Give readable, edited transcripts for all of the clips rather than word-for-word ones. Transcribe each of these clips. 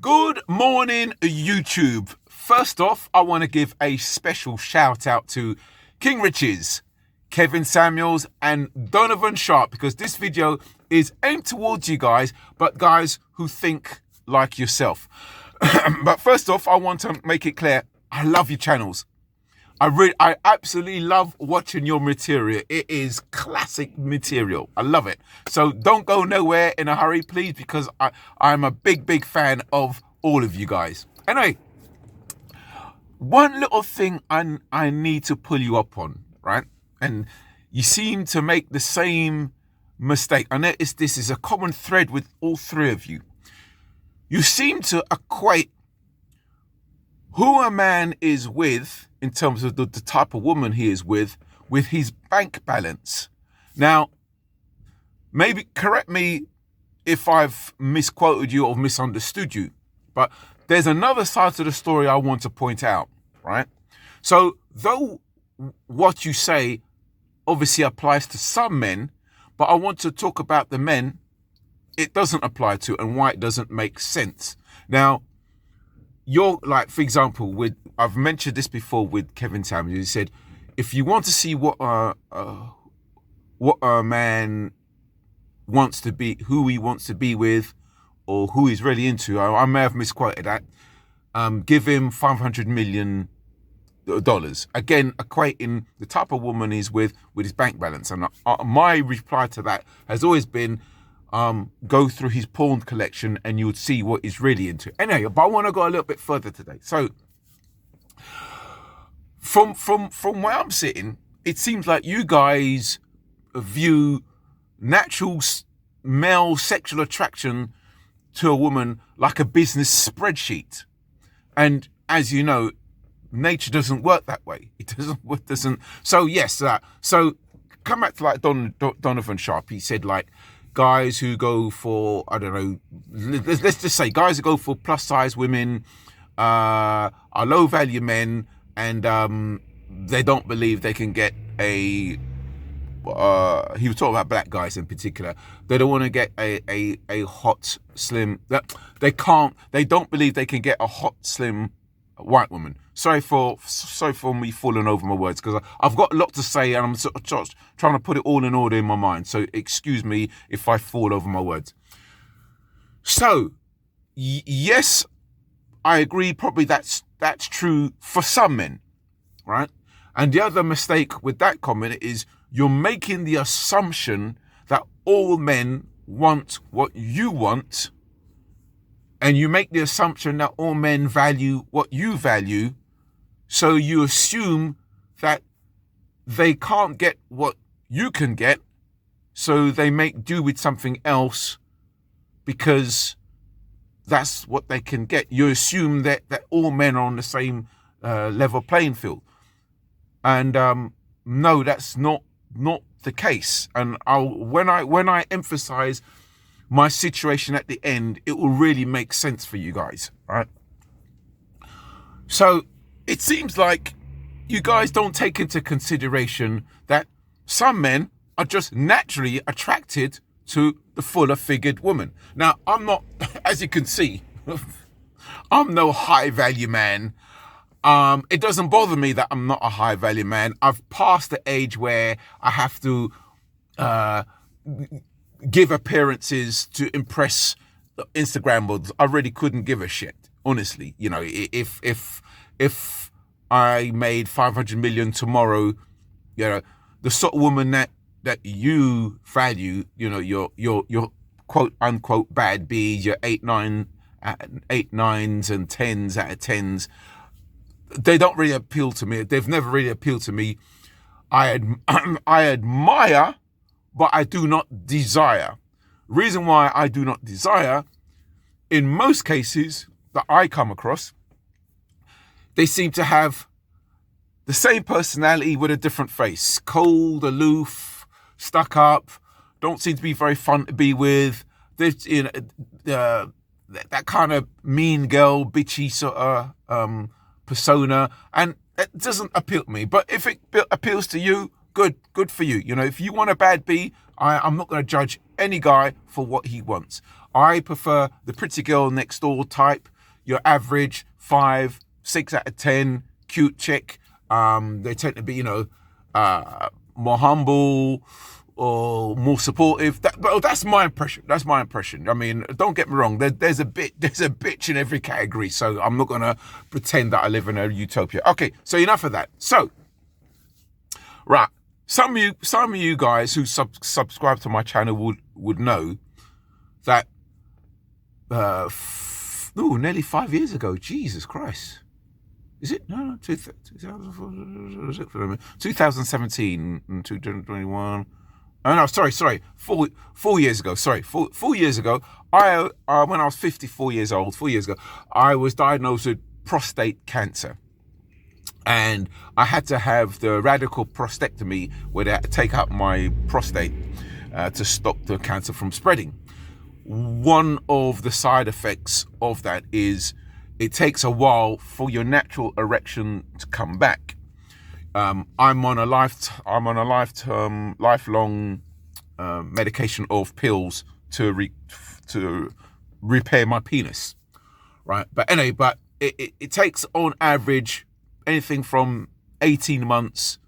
Good morning, YouTube. First off, I want to give a special shout out to King Riches, Kevin Samuels, and Donovan Sharp, because this video is aimed towards you guys, but guys who think like yourself. But first off, I want to make it clear, I love your channels. I absolutely love watching your material. It is classic material. I love it. So don't go nowhere in a hurry, please, because I'm a big fan of all of you guys. Anyway, one little thing I need to pull you up on, right? And you seem to make the same mistake. I notice this is a common thread with all three of you. You seem to equate who a man is with, in terms of the type of woman he is with his bank balance. Now, maybe correct me if I've misquoted you or misunderstood you, but there's another side to the story I want to point out, right? So, though what you say obviously applies to some men, but I want to talk about the men it doesn't apply to and why it doesn't make sense. Now, you're like, for example, I've mentioned this before with Kevin Samuels. He said, if you want to see what a man wants to be, who he wants to be with, or who he's really into, I may have misquoted that. Give him $500 million. Again, equating the type of woman he's with his bank balance. And my reply to that has always been, go through his porn collection and you would see what he's really into. Anyway, but I want to go a little bit further today. So from where I'm sitting, it seems like you guys view natural male sexual attraction to a woman like a business spreadsheet. And as you know, nature doesn't work that way. It doesn't. So yes, so come back to like Donovan Sharp. He said like, guys who go for, I don't know, let's just say guys who go for plus size women are low value men, and they don't believe they can get a, he was talking about black guys in particular, they don't want to get a hot, slim, they don't believe they can get a hot, slim white woman. Sorry for me falling over my words, because I've got a lot to say and I'm sort of trying to put it all in order in my mind. So excuse me if I fall over my words. So yes, I agree. Probably that's true for some men, right? And the other mistake with that comment is you're making the assumption that all men want what you want, and you make the assumption that all men value what you value. So you assume that they can't get what you can get, so they make do with something else because that's what they can get. You assume that all men are on the same level playing field. And no, that's not the case. And when I emphasize my situation at the end, it will really make sense for you guys, right? So it seems like you guys don't take into consideration that some men are just naturally attracted to the fuller figured woman. Now, I'm not, as you can see, I'm no high value man. It doesn't bother me that I'm not a high value man. I've passed the age where I have to give appearances to impress Instagram models. I really couldn't give a shit, honestly. You know, if I made 500 million tomorrow, you know, the sort of woman that you value, you know, your quote unquote bad bees, your 8 9s and 10s out of 10s, they don't really appeal to me. They've never really appealed to me. I admire, but I do not desire. Reason why I do not desire, in most cases that I come across, they seem to have the same personality with a different face. Cold, aloof, stuck up, don't seem to be very fun to be with. There's, you know, that kind of mean girl, bitchy sort of persona, and it doesn't appeal to me. But if it appeals to you, good for you. If you want a bad B, I'm not going to judge any guy for what he wants. I prefer the pretty girl next door type, your average 5, 6 out of 10, cute chick. They tend to be, more humble or more supportive. That's my impression. I mean, don't get me wrong. There's a bitch in every category. So I'm not gonna pretend that I live in a utopia. Okay, so enough of that. So, right, some of you guys who subscribe to my channel would know that nearly 5 years ago. Jesus Christ. Is it? No, 2017 and 2021. Oh no, sorry. 4 years ago. Sorry, 4 years ago. When I was 54 years old, 4 years ago, I was diagnosed with prostate cancer, and I had to have the radical prostatectomy, where they had to take out my prostate to stop the cancer from spreading. One of the side effects of that is it takes a while for your natural erection to come back. I'm on a lifelong medication of pills to repair my penis, right? But anyway, it takes on average anything from 18 months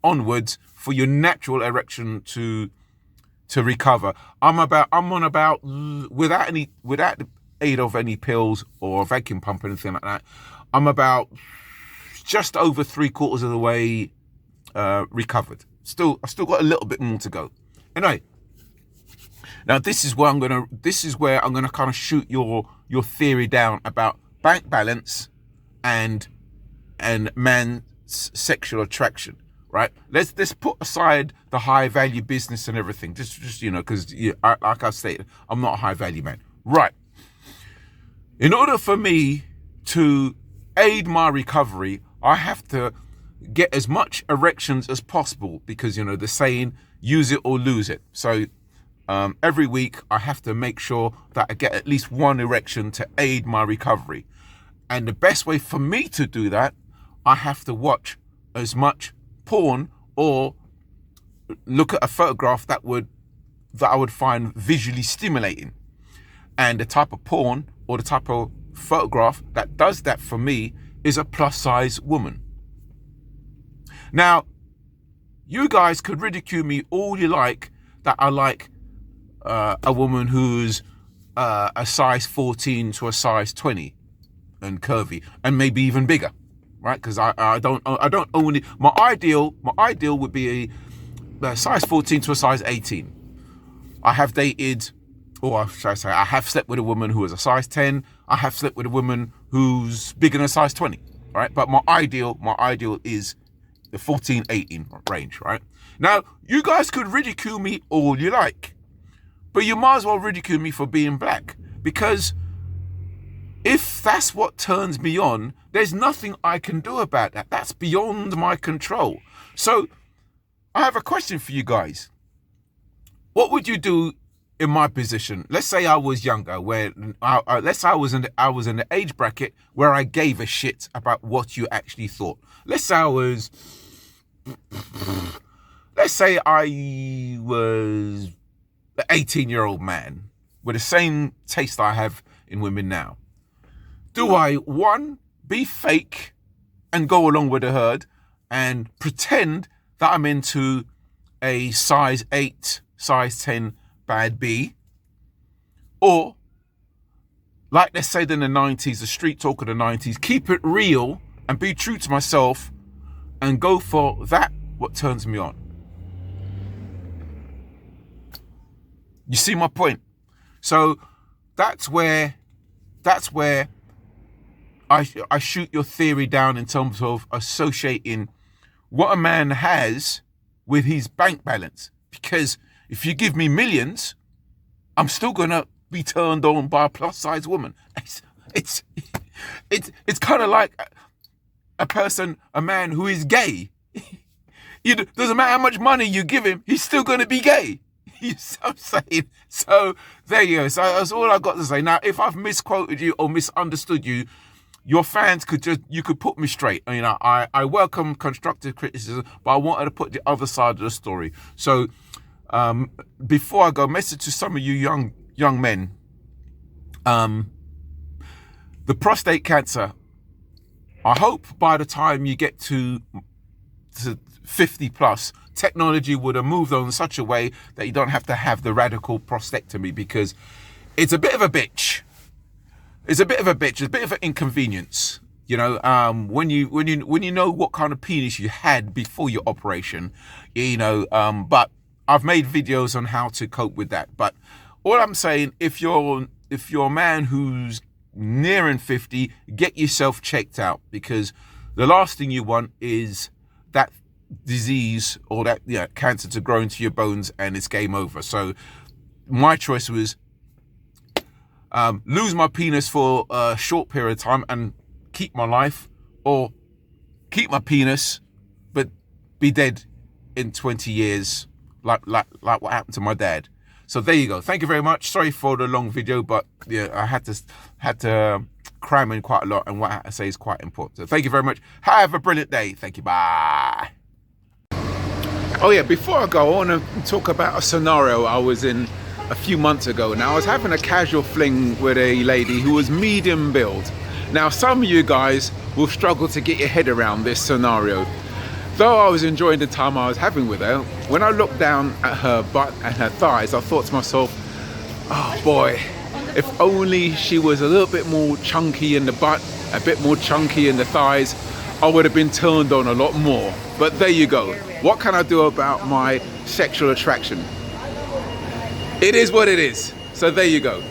onwards for your natural erection to recover. I'm on about without the aid of any pills or a vacuum pump or anything like that, I'm about just over 3/4 of the way recovered. I've still got a little bit more to go. Anyway, now this is where I'm gonna kind of shoot your theory down about bank balance and man's sexual attraction. Right? Let's put aside the high value business and everything. Just because like I stated, I'm not a high value man. Right. In order for me to aid my recovery, I have to get as much erections as possible, because the saying, use it or lose it. So every week I have to make sure that I get at least one erection to aid my recovery. And the best way for me to do that, I have to watch as much porn or look at a photograph that I would find visually stimulating. And the type of porn or the type of photograph that does that for me is a plus size woman. Now, you guys could ridicule me all you like that I like a woman who's a size 14 to a size 20 and curvy and maybe even bigger, right? Because I don't only, my ideal would be a size 14 to a size 18. I have dated, or should I say, I have slept with a woman who is a size 10. I have slept with a woman who's bigger than a size 20, right? But my ideal is the 14, 18 range, right? Now, you guys could ridicule me all you like, but you might as well ridicule me for being black, because if that's what turns me on, there's nothing I can do about that. That's beyond my control. So I have a question for you guys. What would you do in my position? Let's say I was younger, let's say I was in the age bracket where I gave a shit about what you actually thought. Let's say I was an 18-year-old man with the same taste I have in women now. Do I, one, be fake and go along with the herd and pretend that I'm into a size 8, size 10 bad B? Or, like they said in the 90s, the street talk of the 90s, keep it real and be true to myself and go for that, what turns me on? You see my point? So that's where I shoot your theory down in terms of associating what a man has with his bank balance. Because if you give me millions, I'm still gonna be turned on by a plus size woman. It's kind of like a man who is gay. Doesn't matter how much money you give him, he's still gonna be gay. You see what I'm saying? So there you go. So that's all I've got to say. Now, if I've misquoted you or misunderstood you, your fans you could put me straight. You know, I welcome constructive criticism, but I wanted to put the other side of the story. So before I go, message to some of you young men. The prostate cancer, I hope by the time you get to 50 plus, technology would have moved on in such a way that you don't have to have the radical prostatectomy, because it's a bit of a bitch. It's a bit of an inconvenience. You know, when you know what kind of penis you had before your operation, you know, but I've made videos on how to cope with that. But all I'm saying, if you're a man who's nearing 50, get yourself checked out, because the last thing you want is that disease or that cancer to grow into your bones and it's game over. So my choice was lose my penis for a short period of time and keep my life, or keep my penis but be dead in 20 years like what happened to my dad. So there you go. Thank you very much. Sorry for the long video, but yeah, I had to cram in quite a lot, and what I had to say is quite important. So thank you very much. Have a brilliant day. Thank you. Bye. Oh yeah, before I go, I want to talk about a scenario I was in a few months ago. Now, I was having a casual fling with a lady who was medium build. Now, some of you guys will struggle to get your head around this scenario. Though I was enjoying the time I was having with her, when I looked down at her butt and her thighs, I thought to myself, oh boy, if only she was a little bit more chunky in the butt, a bit more chunky in the thighs, I would have been turned on a lot more. But there you go. What can I do about my sexual attraction? It is what it is. So there you go.